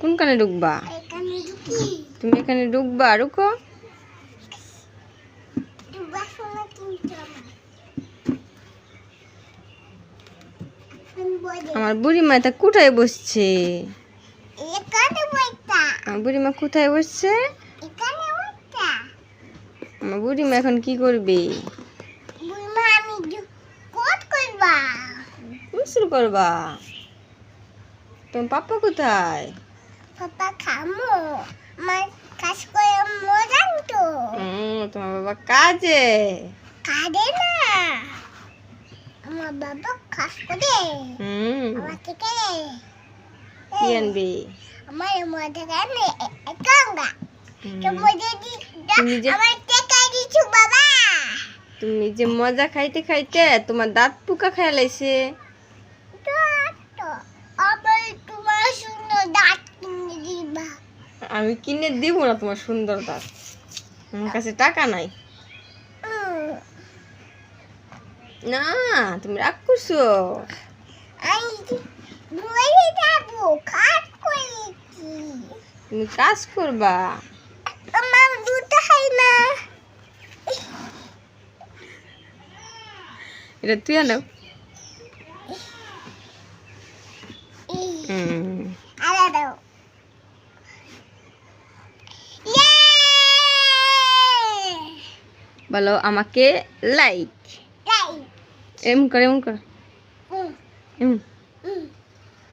কোনখানে ঢুকবা? তুমি এখানে ঢুকবা? রুকো। আমার বুড়িমা তা কোথায় বসছে? আমার বুড়িমা কোথায় বসছে? আমার বুড়িমা এখন কি করবে? শুরু করবা? তোমার পাপ্পা কোথায়? পাপা খামো আমার কাজ করে মজা তো। তোমার বাবা কাজে? কাজে না, আমার বাবা কাজ করে। আমার থেকে কি আনবি? আমার মজা গানে একাঙ্গা তো মজা দি আমার থেকে দিছু বাবা। তুমি যে মজা খাইতে খাইতে তোমার দাঁত পোকা খায় লাইছে। আমি কিনে দিব না তোমার সুন্দর দাঁত, আমার কাছে টাকা নাই। না তুমি রাগ করছো। তুমি কাজ করবা। এটা তুই আনো। বলো আমাকে লাইক। এমন কর এমন কর।